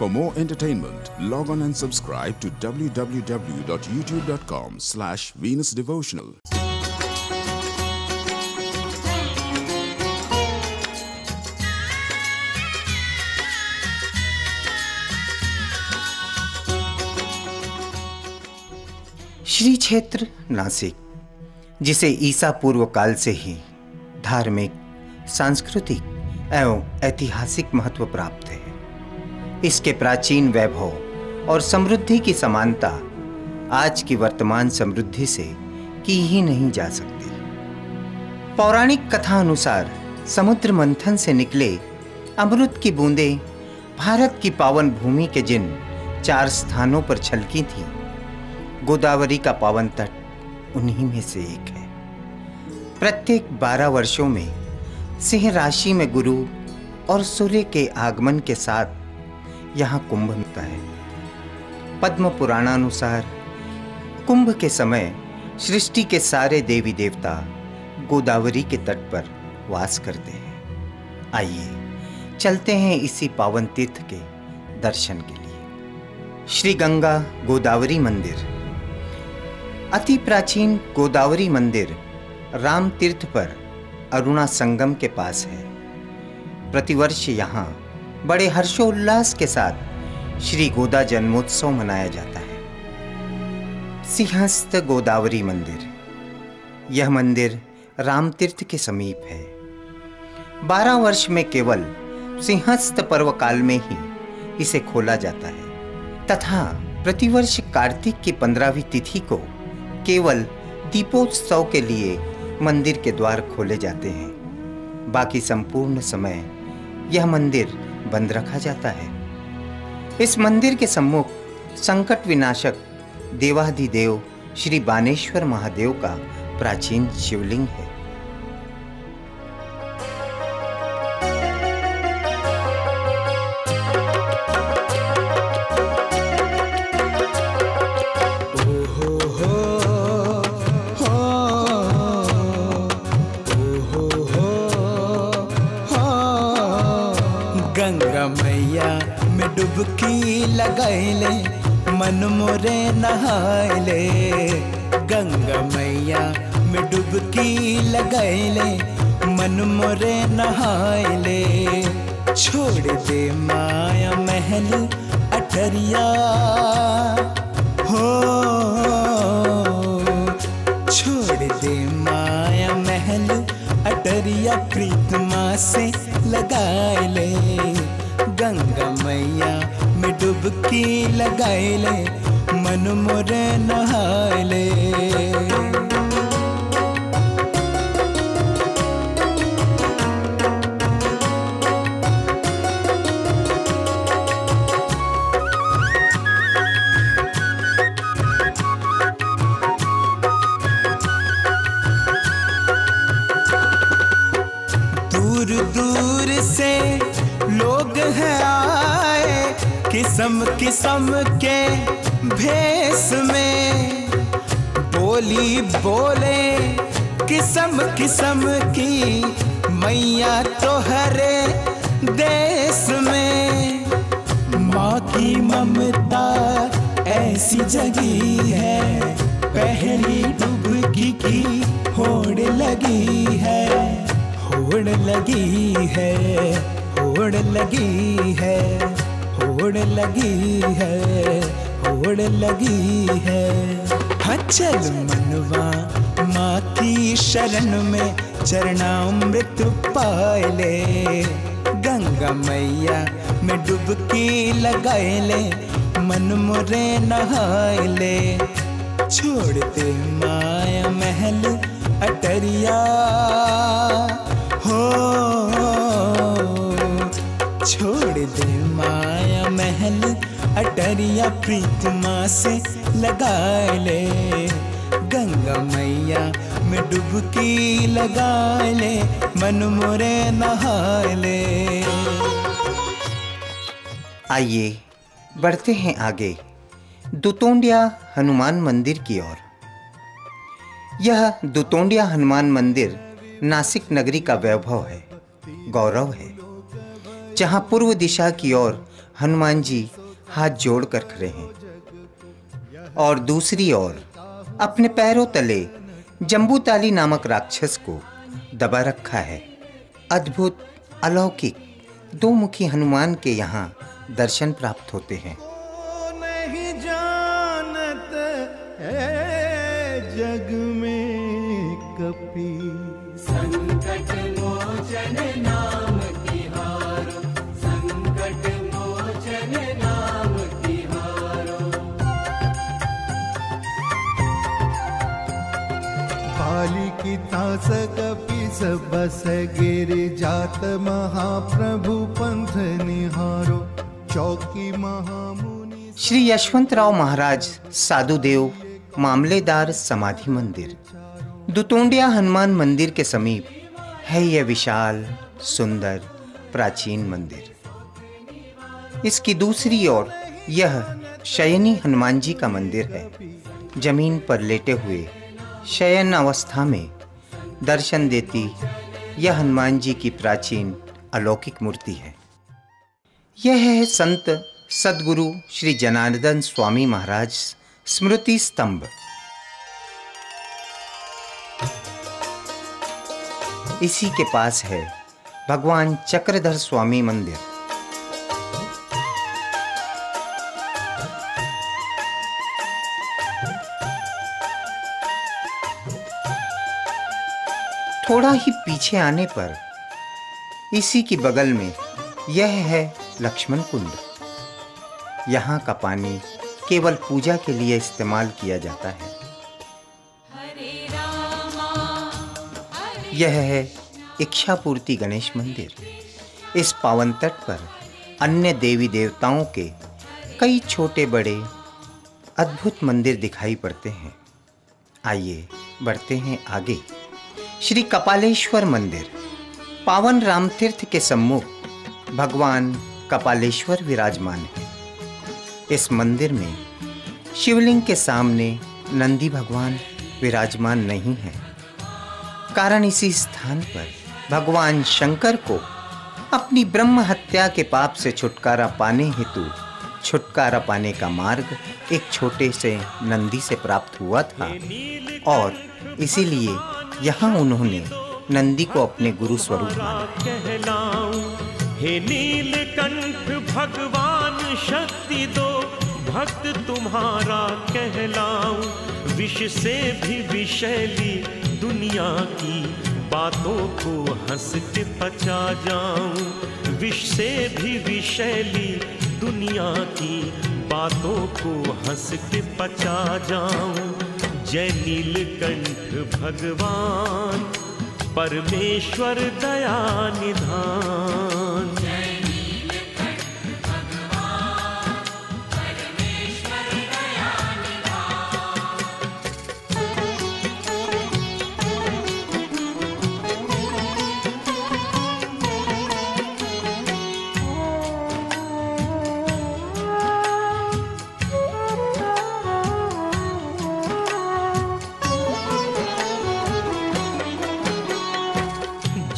For more entertainment, log on and subscribe to www.youtube.com/venusdevotional. Shri क्षेत्र नासिक, जिसे ईसा पूर्व काल से ही धार्मिक, सांस्कृतिक एवं ऐतिहासिक महत्व प्राप्त है। इसके प्राचीन वैभव और समृद्धि की समानता आज की वर्तमान समृद्धि से की ही नहीं जा सकती। पौराणिक कथा अनुसार समुद्र मंथन से निकले अमृत की बूंदें भारत की पावन भूमि के जिन 4 स्थानों पर छलकी थी, गोदावरी का पावन तट उन्हीं में से एक है। प्रत्येक 12 वर्षों में सिंह राशि में गुरु और सूर्य के आगमन के साथ यहाँ कुंभ होता है। पद्म पुराणानुसार कुंभ के समय सृष्टि के सारे देवी देवता गोदावरी के तट पर वास करते हैं। आइए चलते हैं इसी पावन तीर्थ के दर्शन के लिए। श्री गंगा गोदावरी मंदिर। अति प्राचीन गोदावरी मंदिर राम तीर्थ पर अरुणा संगम के पास है। प्रतिवर्ष यहाँ बड़े हर्षोल्लास के साथ श्री गोदा जन्मोत्सव मनाया जाता है। सिंहस्थ गोदावरी मंदिर। यह मंदिर राम तीर्थ के समीप है। 12 वर्ष में केवल सिंहस्थ पर्व काल में ही इसे खोला जाता है तथा प्रतिवर्ष कार्तिक की 15वीं तिथि को केवल दीपोत्सव के लिए मंदिर के द्वार खोले जाते हैं। बाकी संपूर्ण समय यह मंदिर बंद रखा जाता है। इस मंदिर के सम्मुख संकट विनाशक देवाधिदेव श्री बानेश्वर महादेव का प्राचीन शिवलिंग है। गंगा मैया में डुबकी लगाइले, मन मोरे नहाइले। गंगा मैया में डुबकी लगाइले, मन मोरे नहाइले। छोड़ दे माया महल अठरिया हो, छोड़ दे माया महल अटरिया, प्रीतमा से लगाइले। गंगा मैया में डुबकी लगाइले, मन मोरे नहाइले। दूर दूर से लोग हैं आए, किस्म किस्म के भेष में। बोली बोले किस्म किस्म की मैया तो हरे देश में। माँ की ममता ऐसी जगी है, पहली डुबकी की होड़ लगी है, होड़ लगी है, होड़ लगी है, होड़ लगी है, होड़ लगी है। हाँ चल मनवा माँ की शरण में, चरणामृत पाइले। गंगा मैया में डुबकी लगाइले, मन मोरे नहाइले। छोड़ दे माया महल अटरिया हो, छोड़ दे माया महल अटरिया, प्रीतमा से लगाइले। गंगा मैया में डुबकी लगाइले, मन मोरे नहाइले। आइए बढ़ते हैं आगे दुतोंडिया हनुमान मंदिर की ओर। यह दुतोंडिया हनुमान मंदिर नासिक नगरी का वैभव है, गौरव है, जहां पूर्व दिशा की ओर हनुमान जी हाथ जोड़कर खड़े हैं और दूसरी ओर अपने पैरों तले जम्बूताली नामक राक्षस को दबा रखा है। अद्भुत अलौकिक दो मुखी हनुमान के यहाँ दर्शन प्राप्त होते हैं। नहीं जानत है जग में कपी, संकट मोचन नाम तिहारो, संकट मोचन नाम तिहारो। बाली की तास कपि बस गिर जात महाप्रभु पंथ निहारो, चौकी महामुनि। श्री यशवंतराव महाराज साधुदेव मामलेदार समाधि मंदिर दुतोंडिया हनुमान मंदिर के समीप है यह विशाल सुंदर प्राचीन मंदिर। इसकी दूसरी ओर यह शयनी हनुमान जी का मंदिर है। जमीन पर लेटे हुए शयन अवस्था में दर्शन देती यह हनुमान जी की प्राचीन अलौकिक मूर्ति है। यह है संत सद्गुरु श्री जनार्दन स्वामी महाराज स्मृति स्तंभ। इसी के पास है भगवान चक्रधर स्वामी मंदिर। थोड़ा ही पीछे आने पर इसी की बगल में यह है लक्ष्मण कुंड। यहाँ का पानी केवल पूजा के लिए इस्तेमाल किया जाता है। यह है इच्छापूर्ति गणेश मंदिर। इस पावन तट पर अन्य देवी देवताओं के कई छोटे बड़े अद्भुत मंदिर दिखाई पड़ते हैं। आइए बढ़ते हैं आगे। श्री कपालेश्वर मंदिर। पावन रामतीर्थ के सम्मुख भगवान कपालेश्वर विराजमान है। इस मंदिर में शिवलिंग के सामने नंदी भगवान विराजमान नहीं है। कारण इसी स्थान पर भगवान शंकर को अपनी ब्रह्म हत्या के पाप से छुटकारा पाने हेतु छुटकारा पाने का मार्ग एक छोटे से नंदी से प्राप्त हुआ था और इसीलिए यहाँ उन्होंने नंदी को अपने गुरु स्वरूप माना। हे नीलकंठ भगवान शक्ति दो, भक्त तुम्हारा कहलाऊं। विष से भी विषैली दुनिया की बातों को हंस के पचा जाऊं। विष से भी विषैली दुनिया की बातों को हंस के पचा जाऊं। जय नीलकंठ भगवान परमेश्वर दया निधान।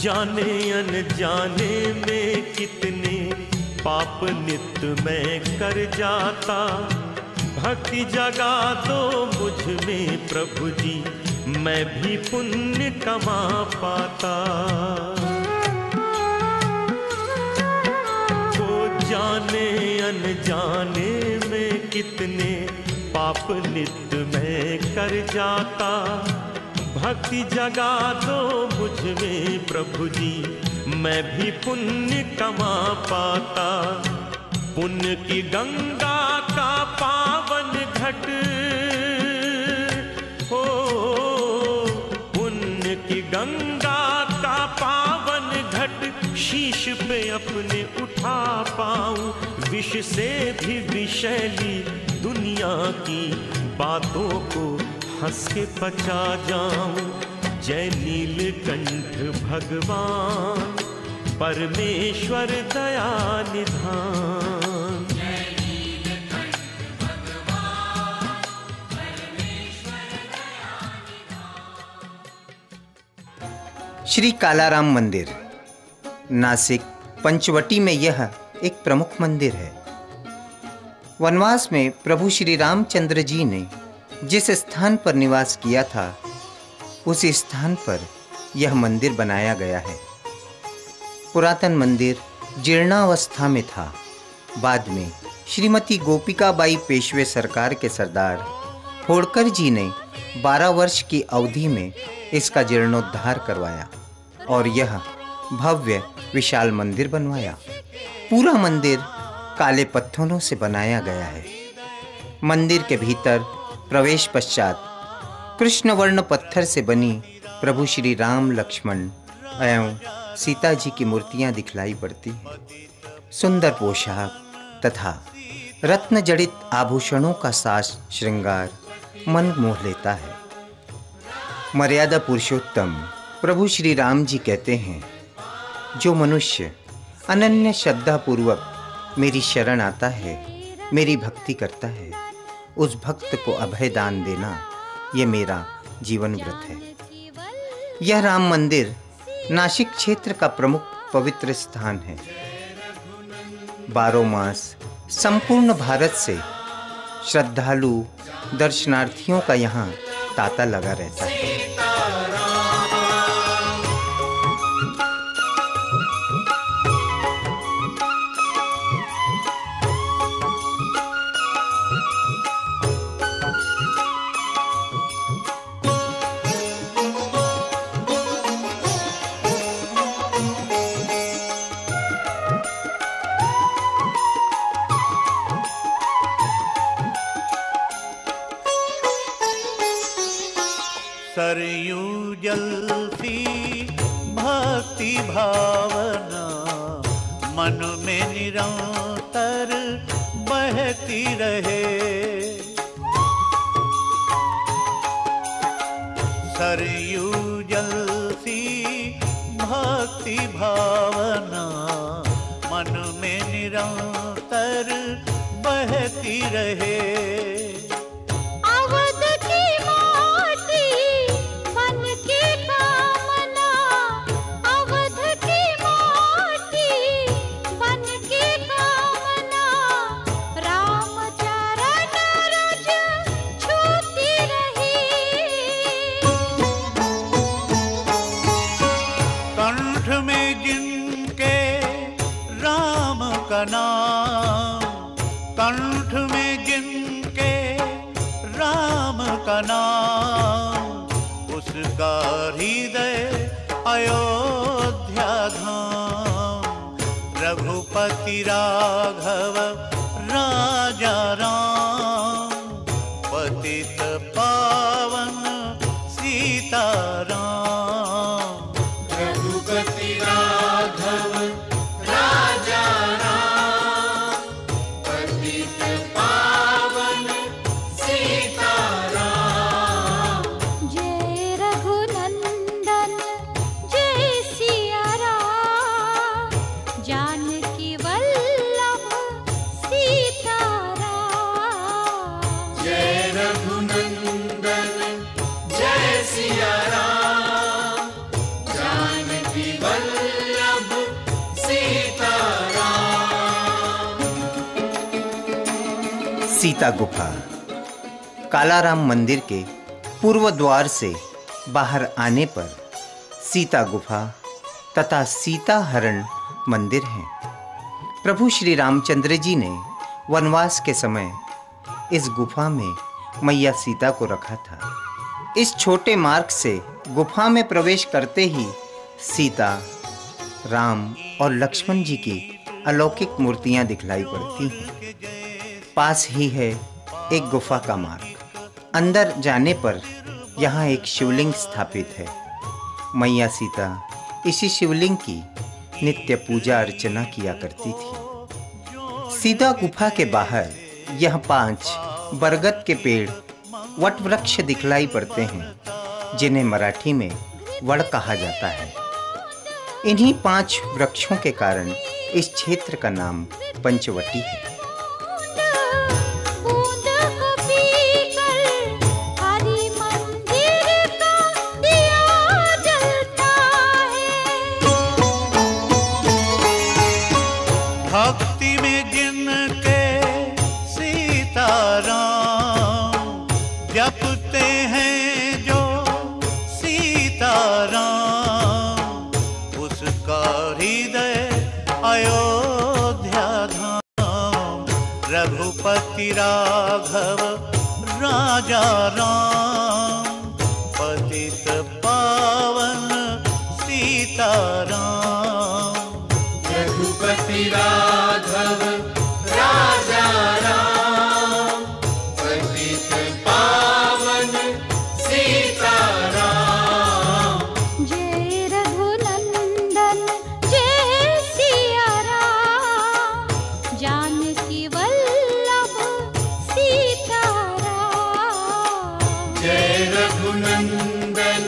जाने अनजाने में कितने पाप नित मैं कर जाता। भक्ति जगा दो मुझ में प्रभु जी, मैं भी पुण्य कमा पाता। वो जाने अनजाने में कितने पाप नित मैं कर जाता। भक्ति जगा दो मुझ में प्रभु जी, मैं भी पुण्य कमा पाता। पुण्य की गंगा का पावन घट हो, पुण्य की गंगा का पावन घट शीश पे अपने उठा पाऊं। विष से भी विषैली दुनिया की बातों को हंस के पचा जाऊं। जय नीलकंठ भगवान परमेश्वर दया निधान। श्री कालाराम मंदिर नासिक पंचवटी में यह एक प्रमुख मंदिर है। वनवास में प्रभु श्री रामचंद्र जी ने जिस स्थान पर निवास किया था, उसी स्थान पर यह मंदिर बनाया गया है। पुरातन मंदिर जीर्णावस्था में था। बाद में श्रीमती गोपिकाबाई पेशवे सरकार के सरदार होड़कर जी ने 12 वर्ष की अवधि में इसका जीर्णोद्धार करवाया और यह भव्य विशाल मंदिर बनवाया। पूरा मंदिर काले पत्थरों से बनाया गया है। मंदिर के भीतर प्रवेश पश्चात कृष्णवर्ण पत्थर से बनी प्रभु श्री राम, लक्ष्मण एवं सीता जी की मूर्तियां दिखलाई पड़ती हैं। सुंदर पोशाक तथा रत्न जड़ित आभूषणों का साज श्रृंगार मन मोह लेता है। मर्यादा पुरुषोत्तम प्रभु श्री राम जी कहते हैं, जो मनुष्य अनन्य श्रद्धा पूर्वक मेरी शरण आता है, मेरी भक्ति करता है, उस भक्त को अभय दान देना ये मेरा जीवन व्रत है। यह राम मंदिर नासिक क्षेत्र का प्रमुख पवित्र स्थान है। 12 मास संपूर्ण भारत से श्रद्धालु दर्शनार्थियों का यहाँ तांता लगा रहता है। सरयू जल सी भक्ति भावना मन में निरंतर बहती रहे। सरयू जल सी भक्ति भावना मन में निरंतर बहती रहे। कंठ में जिनके राम का नाम, उसका हृदय अयोध्या धाम। रघुपति राघव राजा राम, पतित पावन सीताराम। रघुपति राघव राजा राम, पतित पावन सीताराम। जय रघुनंदन जय सिया राम, जानकी वल्लभ सीताराम। जय रघुनंदन जय सिया राम, जानकी वल्लभ सीताराम। सीता गुफा। कालाराम मंदिर के पूर्व द्वार से बाहर आने पर सीता गुफा तथा सीता हरण मंदिर हैं। प्रभु श्री रामचंद्र जी ने वनवास के समय इस गुफा में मैया सीता को रखा था। इस छोटे मार्ग से गुफा में प्रवेश करते ही सीता, राम और लक्ष्मण जी की अलौकिक मूर्तियां दिखलाई पड़ती हैं। पास ही है एक गुफा का मार्ग। अंदर जाने पर यहाँ एक शिवलिंग स्थापित है। मैया सीता इसी शिवलिंग की नित्य पूजा अर्चना किया करती थी। सीता गुफा के बाहर यह 5 बरगद के पेड़ वट वृक्ष दिखलाई पड़ते हैं, जिन्हें मराठी में वड़ कहा जाता है। इन्हीं 5 वृक्षों के कारण इस क्षेत्र का नाम पंचवटी है। भक्ति में जिनके रघुपति राघव राजा राम, पतित पावन सीताराम। रघुपति राघव राजा राम, पतित पावन सीताराम। जय रघुनंदन जय सिया राम, जानकी वल्लभ सीताराम। जय रघुनंदन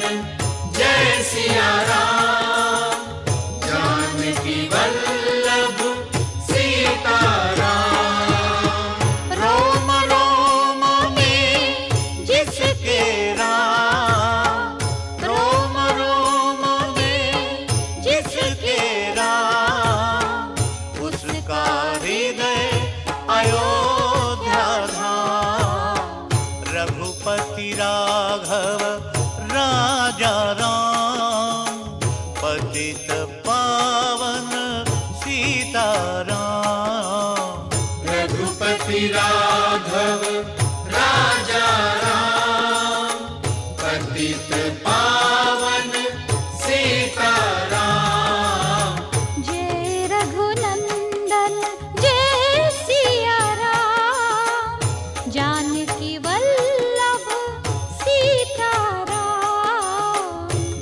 जय सिया राम, जानकी वल्लभ सीताराम। रोम रोम में जिसके राम, रोम रोम में जिसके राम, उसका हृदय अयोध्या धाम। रघुपति राघव राजा राम, पतित पावन सीताराम। रघुपति राघव राजा राम, पतित पावन सीताराम। जय रघुनंदन जय सिया राम, जानकी वल्लभ सीताराम।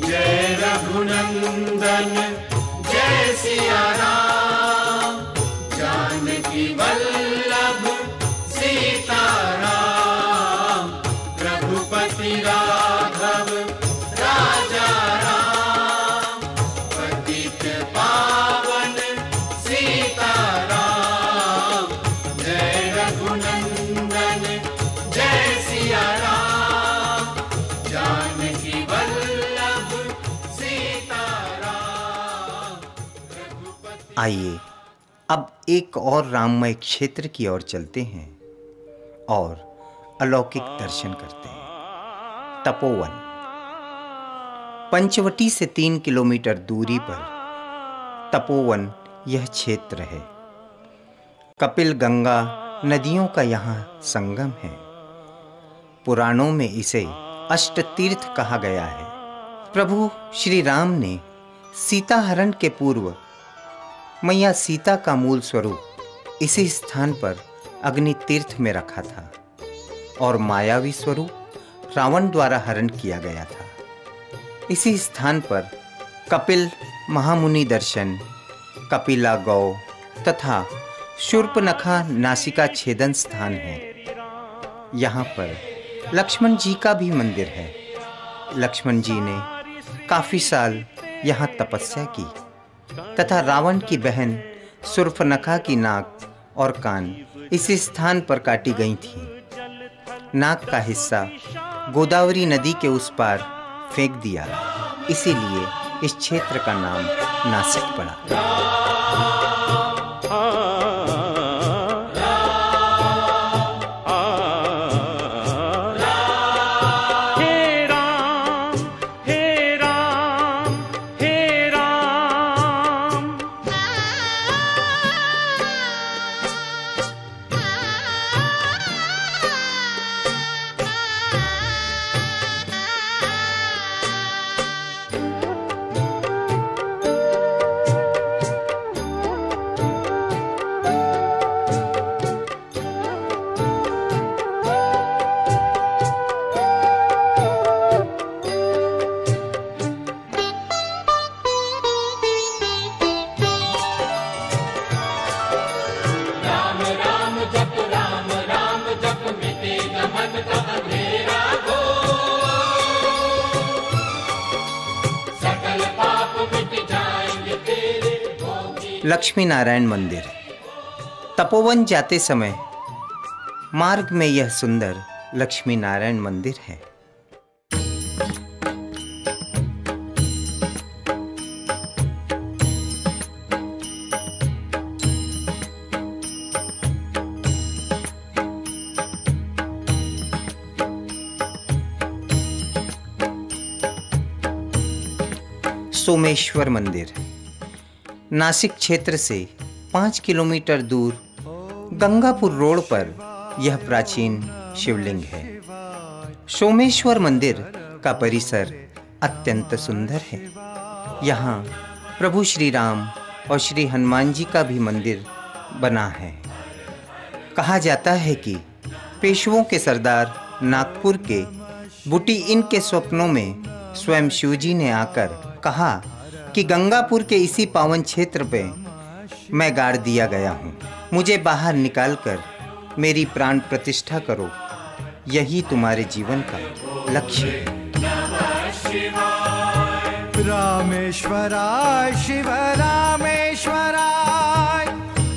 जय रघुनंदन जय सिया राम, जानकी वल्लभ सीताराम। रघुपति राघव राजा राम, पतित पावन सीताराम। जय रघुनंदन जय सिया राम, जानकी वल्लभ सीताराम। आइए अब एक और राममय क्षेत्र की ओर चलते हैं और अलौकिक दर्शन करते हैं। तपोवन पंचवटी से 3 किलोमीटर दूरी पर तपोवन यह क्षेत्र है। कपिल गंगा नदियों का यहाँ संगम है। पुराणों में इसे अष्ट तीर्थ कहा गया है। प्रभु श्री राम ने सीता हरण के पूर्व मैया सीता का मूल स्वरूप इसी स्थान पर अग्नि तीर्थ में रखा था और मायावी स्वरूप रावण द्वारा हरण किया गया था। इसी स्थान पर कपिल महामुनि दर्शन, कपिला गौ तथा शूर्पनखा नासिका छेदन स्थान है। यहाँ पर लक्ष्मण जी का भी मंदिर है। लक्ष्मण जी ने काफी साल यहाँ तपस्या की तथा रावण की बहन शूर्पनखा की नाक और कान इसी स्थान पर काटी गई थी। नाक का हिस्सा गोदावरी नदी के उस पार फेंक दिया, इसीलिए इस क्षेत्र का नाम नासिक पड़ा। लक्ष्मी नारायण मंदिर। तपोवन जाते समय मार्ग में यह सुंदर लक्ष्मी नारायण मंदिर है। सोमेश्वर मंदिर नासिक क्षेत्र से 5 किलोमीटर दूर गंगापुर रोड पर यह प्राचीन शिवलिंग है। सोमेश्वर मंदिर का परिसर अत्यंत सुंदर है। यहाँ प्रभु श्री राम और श्री हनुमान जी का भी मंदिर बना है। कहा जाता है कि पेशवों के सरदार नागपुर के बुटी इन के स्वप्नों में स्वयं शिवजी ने आकर कहा कि गंगापुर के इसी पावन क्षेत्र पे मैं गाड़ दिया गया हूँ, मुझे बाहर निकालकर मेरी प्राण प्रतिष्ठा करो, यही तुम्हारे जीवन का लक्ष्य है। रामेश्वराय शिव रामेश्वराय,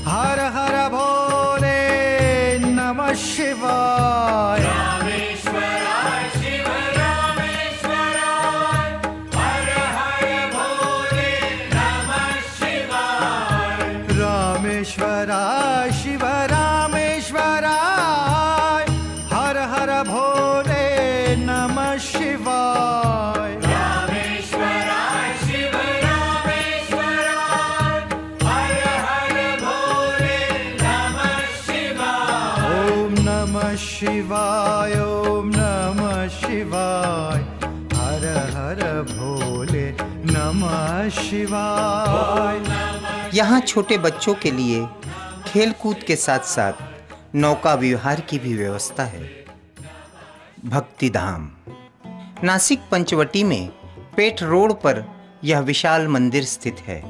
हर हर भोले नमः शिवाय। रामेश्वराय शिव रामेश्वराय, हर हर भोले नमः शिवाय। रामेश्वराय शिव रामेश्वराय, हर हर भोले नमः शिवाय। रामेश्वराय शिव रामेश्वराय, हर हर भोले नमः शिवाय। ओम नमः शिवाय, ओम नमः शिवाय, हर हर भोले नमः शिवाय। यहाँ छोटे बच्चों के लिए खेलकूद के साथ साथ नौका विहार की भी व्यवस्था है। भक्ति धाम नासिक पंचवटी में पेठ रोड पर यह विशाल मंदिर स्थित है।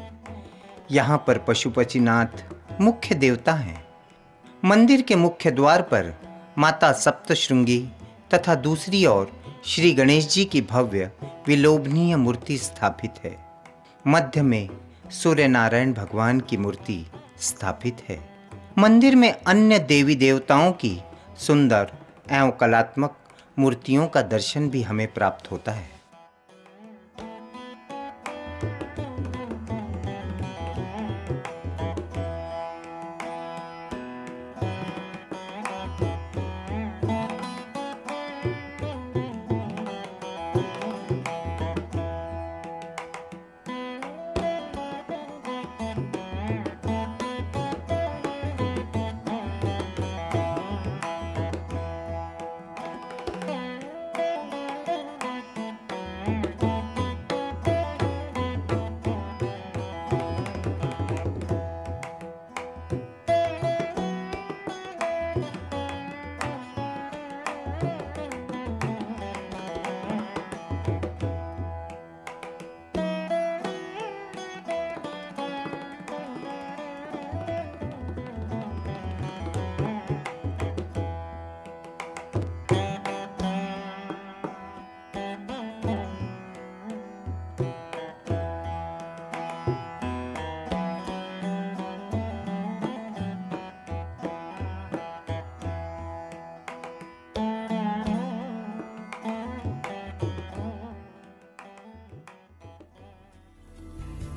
यहाँ पर पशुपतिनाथ मुख्य देवता हैं। मंदिर के मुख्य द्वार पर माता सप्तशृंगी तथा दूसरी ओर श्री गणेश जी की भव्य विलोभनीय मूर्ति स्थापित है। मध्य में सूर्य नारायण भगवान की मूर्ति स्थापित है। मंदिर में अन्य देवी देवताओं की सुंदर एवं कलात्मक मूर्तियों का दर्शन भी हमें प्राप्त होता है।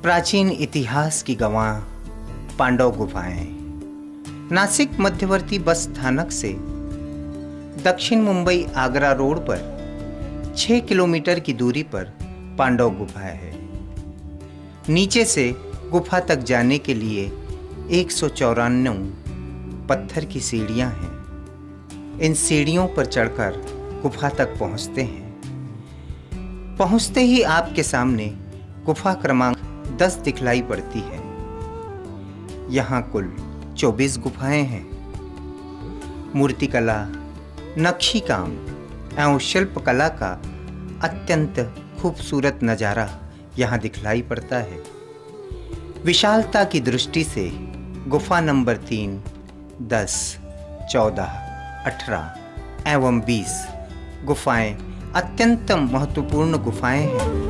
प्राचीन इतिहास की गवाह पांडव गुफाएं। नासिक मध्यवर्ती बस स्थानक से दक्षिण मुंबई आगरा रोड पर 6 किलोमीटर की दूरी पर पांडव गुफा है। नीचे से गुफा तक जाने के लिए 194 पत्थर की सीढ़ियां हैं। इन सीढ़ियों पर चढ़कर गुफा तक पहुंचते हैं। पहुंचते ही आपके सामने गुफा क्रमांक 10 दिखलाई पड़ती है। यहाँ कुल 24 गुफाएं हैं। मूर्तिकला, नक्शी काम एवं शिल्पकला का अत्यंत खूबसूरत नज़ारा यहाँ दिखलाई पड़ता है। विशालता की दृष्टि से गुफा नंबर 3, 10, 14, 18 एवं 20 गुफाएं अत्यंत महत्वपूर्ण गुफाएं हैं।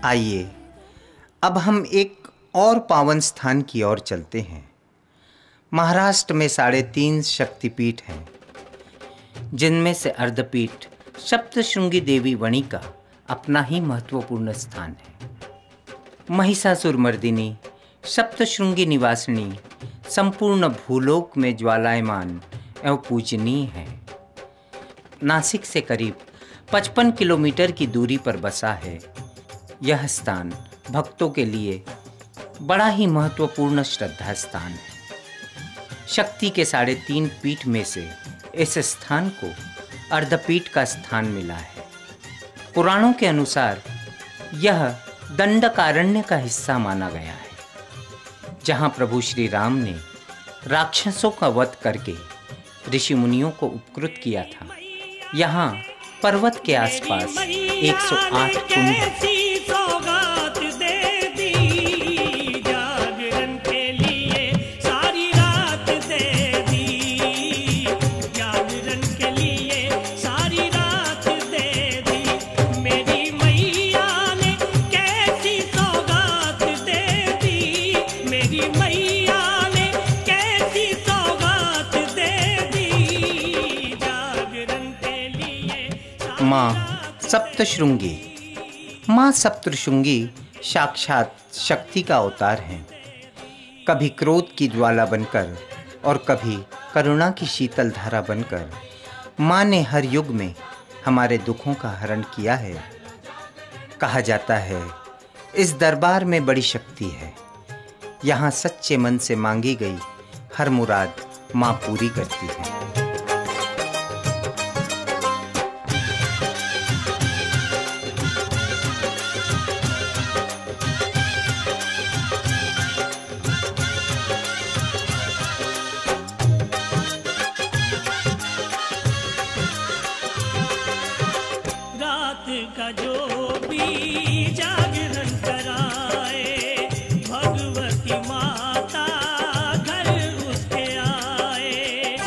आइए अब हम एक और पावन स्थान की ओर चलते हैं। महाराष्ट्र में 3.5 शक्तिपीठ हैं, जिनमें से अर्धपीठ सप्तशृंगी देवी वणी का अपना ही महत्वपूर्ण स्थान है। महिषासुर मर्दिनी सप्तशृंगी निवासिनी संपूर्ण भूलोक में ज्वालायमान एवं पूजनीय है। नासिक से करीब 55 किलोमीटर की दूरी पर बसा है। यह स्थान भक्तों के लिए बड़ा ही महत्वपूर्ण श्रद्धा स्थान है। शक्ति के 3.5 पीठ में से इस स्थान को अर्धपीठ का स्थान मिला है। पुराणों के अनुसार यह दंडकारण्य का हिस्सा माना गया है, जहां प्रभु श्री राम ने राक्षसों का वध करके ऋषि मुनियों को उपकृत किया था। यहाँ पर्वत के आसपास 108 कुंड हैं। माँ सप्तशृंगी। माँ सप्तशृंगी साक्षात शक्ति का अवतार हैं। कभी क्रोध की ज्वाला बनकर और कभी करुणा की शीतल धारा बनकर माँ ने हर युग में हमारे दुखों का हरण किया है। कहा जाता है इस दरबार में बड़ी शक्ति है। यहाँ सच्चे मन से मांगी गई हर मुराद माँ पूरी करती है। का जो भी जागरण कराए, भगवती माता घर उसके आए।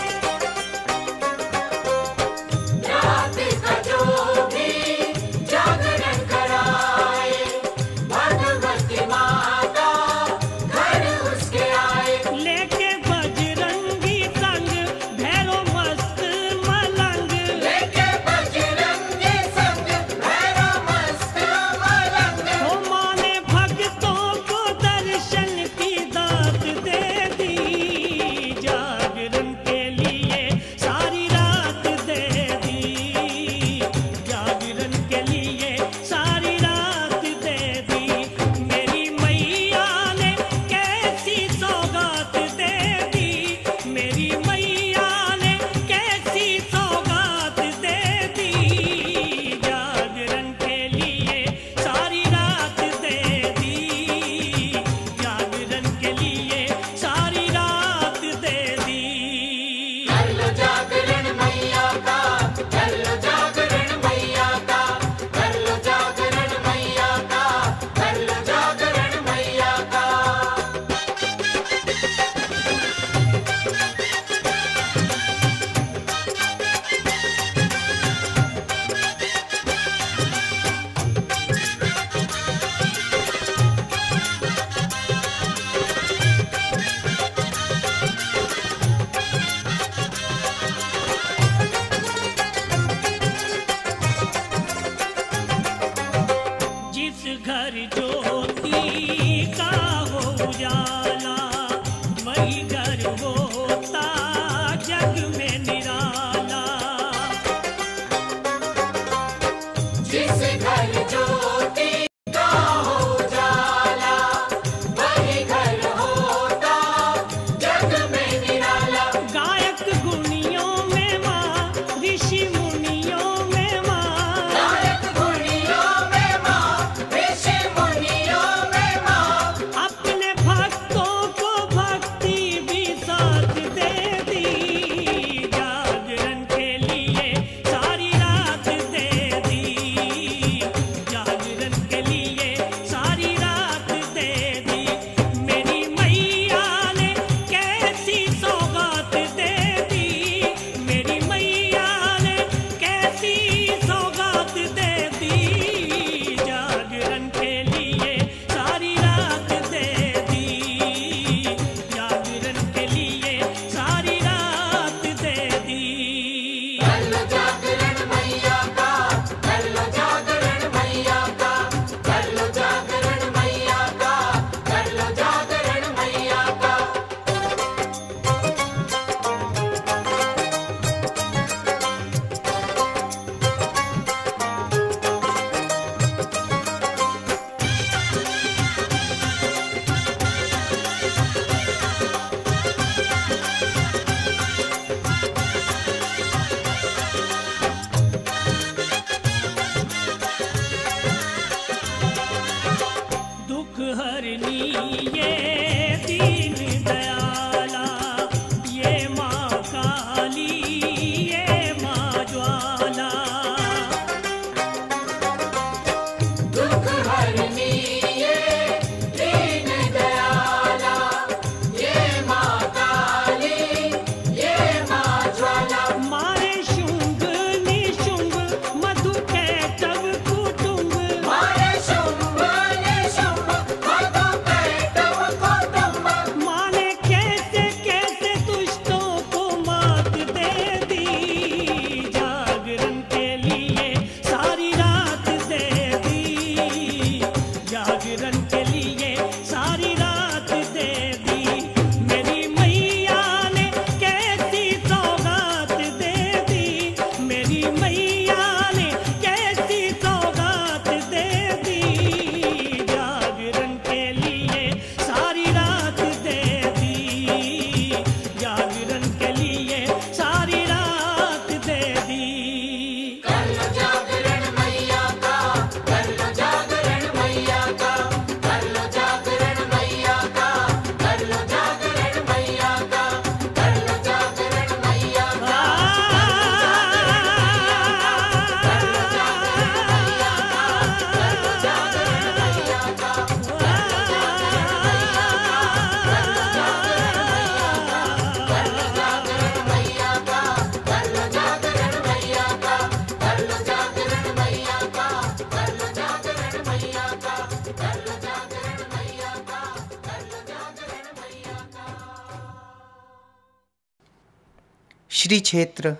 श्री क्षेत्र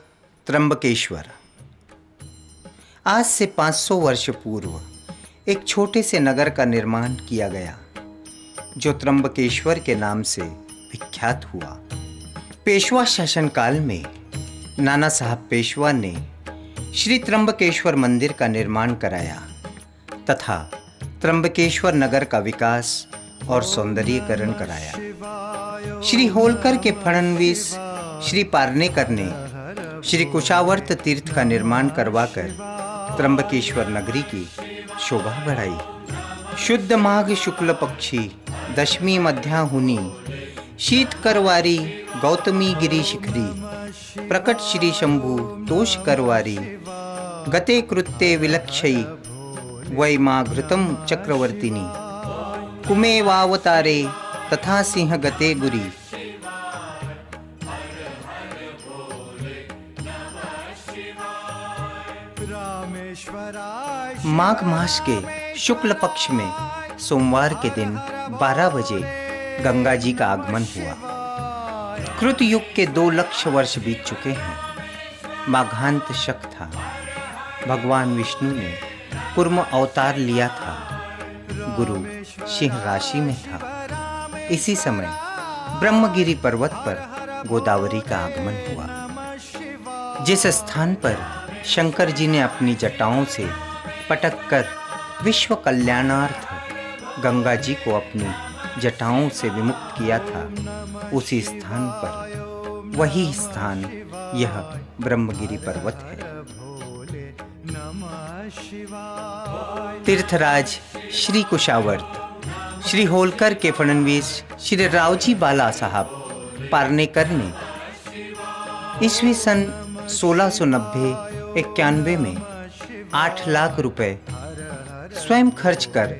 त्र्यंबकेश्वर। आज से 500 वर्ष पूर्व एक छोटे से नगर का निर्माण किया गया जो त्र्यंबकेश्वर के नाम से विख्यात हुआ। पेशवा शासनकाल में नाना साहब पेशवा ने श्री त्र्यंबकेश्वर मंदिर का निर्माण कराया तथा त्र्यंबकेश्वर नगर का विकास और सौंदर्यीकरण कराया। श्री होलकर के फडणवीस श्री पारनेकर ने श्री कुशावर्त तीर्थ का निर्माण करवाकर त्र्यंबकेश्वर नगरी की शोभा बढ़ाई। शुद्ध माघ शुक्ल पक्षी दशमी मध्याहुनी शीत करवारी गौतमी गिरी शिखरी प्रकट श्री शंभु तोष करवारी गते कृत्ये विलक्षयी वै मां घृतम चक्रवर्तिनी कुमे वावतारे तथा सिंह गते गुरी। माघ मास के शुक्ल पक्ष में सोमवार के दिन 12 बजे गंगा जी का आगमन हुआ। कृत युग के 2 लाख वर्ष बीत चुके हैं। माघांत शक था। भगवान विष्णु ने कूर्म अवतार लिया था। गुरु सिंह राशि में था। इसी समय ब्रह्मगिरी पर्वत पर गोदावरी का आगमन हुआ। जिस स्थान पर शंकर जी ने अपनी जटाओं से पटककर विश्व कल्याणार्थ गंगा जी को अपनी जटाओं से विमुक्त किया था, उसी स्थान पर वही स्थान यह ब्रह्मगिरी पर्वत है। तीर्थराज श्री कुशावर्त, श्री होलकर के फडणवीस श्री रावजी बाला साहब पारनेकर ने ईस्वी सन 1690-91 में 8 लाख रुपए स्वयं खर्च कर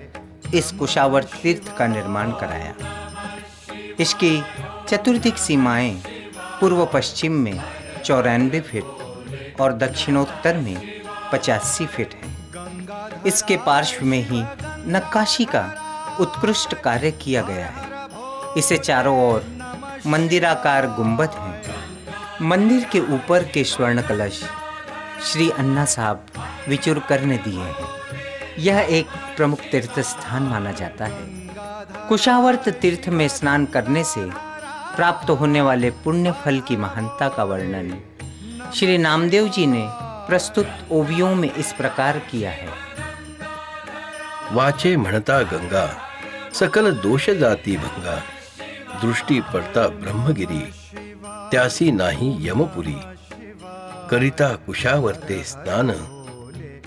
इस कुशावर्त तीर्थ का निर्माण कराया। इसकी चतुर्दिक सीमाएं पूर्व पश्चिम में 94 फीट और दक्षिणोत्तर में 85 फीट है। इसके पार्श्व में ही नक्काशी का उत्कृष्ट कार्य किया गया है। इसे चारों ओर मंदिराकार गुंबद हैं। मंदिर के ऊपर के स्वर्ण कलश श्री अन्ना साहब विचुर करने दिए हैं। यह एक प्रमुख तीर्थ स्थान माना जाता है। कुशावर्त तीर्थ में स्नान करने से प्राप्त होने वाले पुण्य फल की महानता का वर्णन श्री नामदेव जी ने प्रस्तुत ओवियों में इस प्रकार किया है। वाचे म्हणता गंगा सकल दोष जाती भंगा दृष्टी पडता ब्रह्मगिरी त्यासी नाही यमपुरी करिता कुशावर्ते स्नान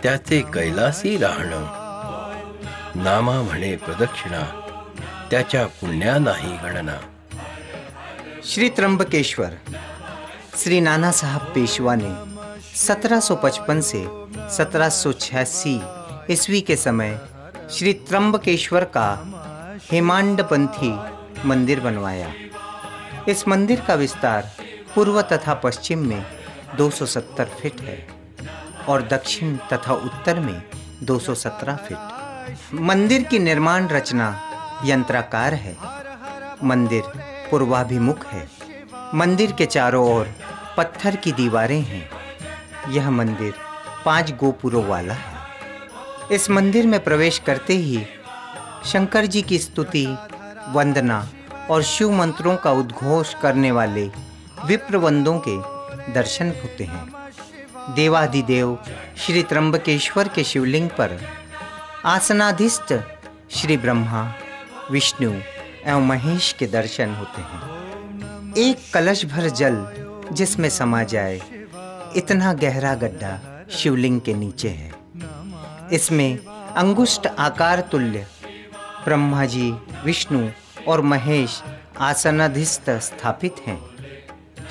त्याचे कैलासी राहणं नामा म्हणे प्रदक्षिणा त्याच्या पुण्या नाही गणना। श्री त्र्यंबकेश्वर श्री नाना साहब पेशवा ने 1755 से 1786 ईस्वी के समय श्री त्र्यंबकेश्वर का हेमांडपंथी मंदिर बनवाया। इस मंदिर का विस्तार पूर्व तथा पश्चिम में 270 फीट है और दक्षिण तथा उत्तर में 217 फीट। मंदिर की निर्माण रचना यंत्राकार है। मंदिर पूर्वाभिमुख है। मंदिर के चारों ओर पत्थर की दीवारें हैं। यह मंदिर 5 गोपुरों वाला है। इस मंदिर में प्रवेश करते ही शंकर जी की स्तुति, वंदना और शिव मंत्रों का उद्घोष करने वाले विप्रवंदों के दर्शन होते हैं। देवाधिदेव श्री त्र्यंबकेश्वर के शिवलिंग पर आसनाधिष्ठ श्री ब्रह्मा, विष्णु एवं महेश के दर्शन होते हैं। एक कलश भर जल जिसमें समा जाए इतना गहरा गड्ढा शिवलिंग के नीचे है। इसमें अंगुष्ठ आकार तुल्य ब्रह्मा जी, विष्णु और महेश आसनाधिस्थ स्थापित हैं।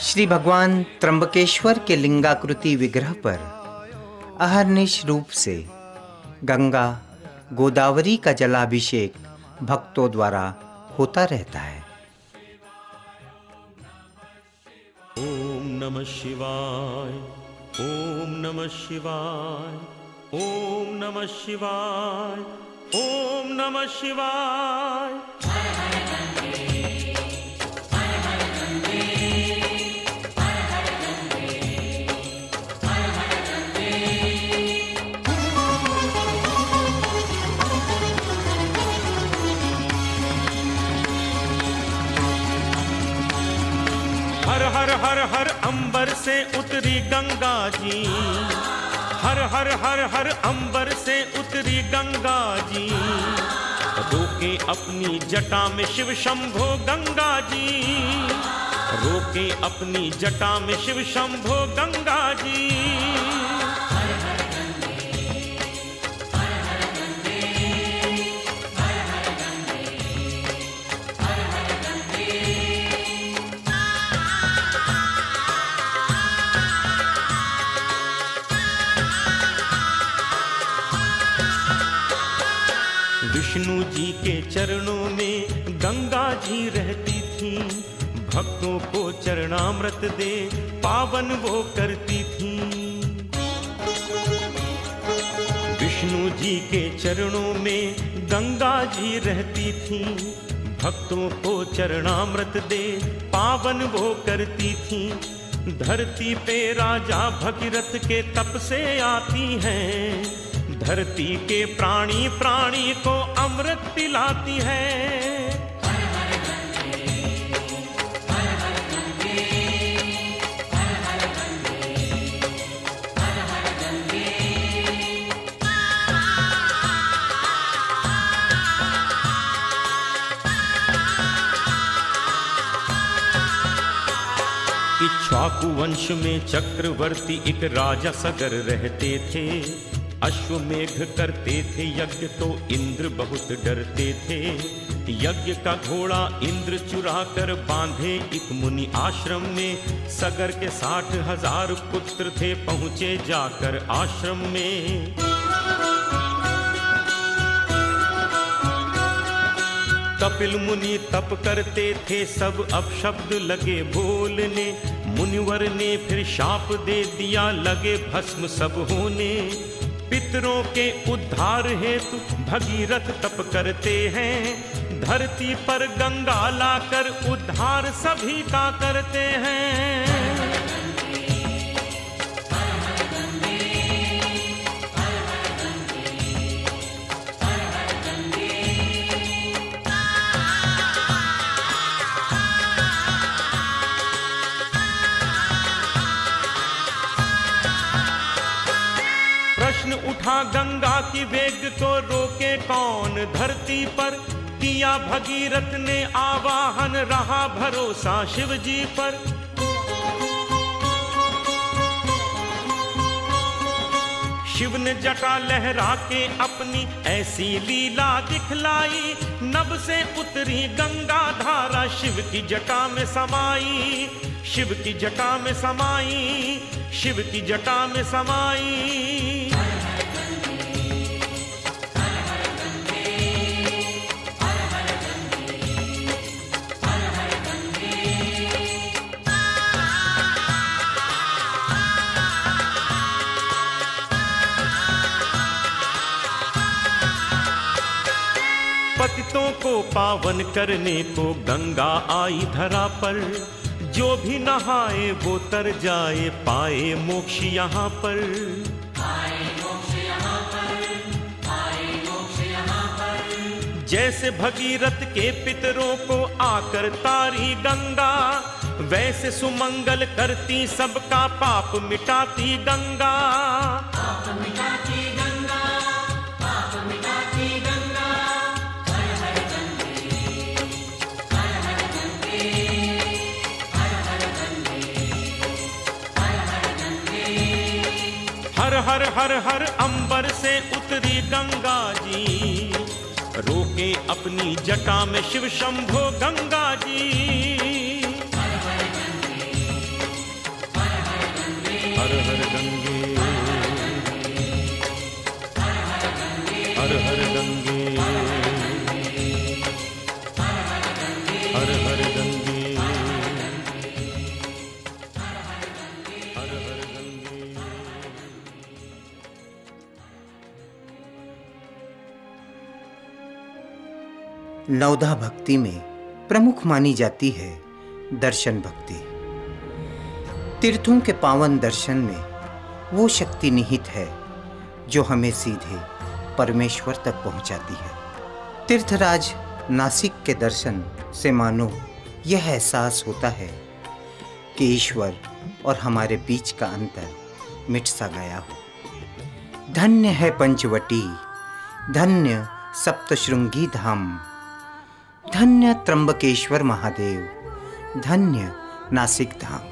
श्री भगवान त्र्यंबकेश्वर के लिंगाकृति विग्रह पर अहर्निश रूप से गंगा गोदावरी का जलाभिषेक भक्तों द्वारा होता रहता है। ओम नमः शिवाय, ओम नमः शिवाय, ओम नमः शिवाय, ओम नमः शिवाय। हर हर हर अंबर से उतरी गंगा जी, हर हर हर हर अंबर से उतरी गंगा जी, रोके अपनी जटा में शिव शंभो गंगा जी, रोके अपनी जटा में शिव शंभो गंगा जी। विष्णु जी के चरणों में गंगा जी रहती थी, भक्तों को चरणामृत दे पावन वो करती थी। विष्णु जी के चरणों में गंगा जी रहती थी, भक्तों को चरणामृत दे पावन वो करती थी। धरती पे राजा भगीरथ के तप से आती हैं, धरती के प्राणी प्राणी को अमृत पिलाती है। इक्ष्वाकु वंश में चक्रवर्ती एक राजा सगर रहते थे। अश्वमेघ करते थे यज्ञ तो इंद्र बहुत डरते थे। यज्ञ का घोड़ा इंद्र चुरा कर बांधे एक मुनि आश्रम में। सगर के 60,000 पुत्र थे पहुंचे जाकर आश्रम में। कपिल मुनि तप करते थे सब अपशब्द लगे बोलने। मुनिवर ने फिर शाप दे दिया लगे भस्म सब होने। पितरों के उद्धार हेतु भगीरथ तप करते हैं। धरती पर गंगा लाकर उद्धार सभी का करते हैं। प्रश्न उठा गंगा की वेग को रोके कौन धरती पर। किया भगीरथ ने आवाहन रहा भरोसा शिव जी पर। शिव ने जटा लहरा के अपनी ऐसी लीला दिखलाई। नभ से उतरी गंगा धारा शिव की जटा में समाई। शिव की जटा में समाई। शिव की जटा में समाई। पतितों को पावन करने को गंगा आई धरा पर। जो भी नहाए वो तर जाए पाए मोक्ष यहाँ पर। जैसे भगीरथ के पितरों को आकर तारी गंगा। वैसे सुमंगल करती सबका पाप मिटाती गंगा। पाप मिटाती गंगा। पाप मिटाती गंगा। हर हर हर हर अंबर से उतरी गंगा जी। रोके अपनी जटा में शिव शंभो गंगा जी। हर हर गंगे। हर हर गंगे। हर हर गंगे। नवधा भक्ति में प्रमुख मानी जाती है दर्शन भक्ति। तीर्थों के पावन दर्शन में वो शक्ति निहित है जो हमें सीधे परमेश्वर तक पहुंचाती है। तीर्थराज नासिक के दर्शन से मानो यह एहसास होता है कि ईश्वर और हमारे बीच का अंतर मिट सा गया हो। धन्य है पंचवटी, धन्य सप्तशृंगी धाम, धन्य त्र्यंबकेश्वर महादेव, धन्य नासिक धाम।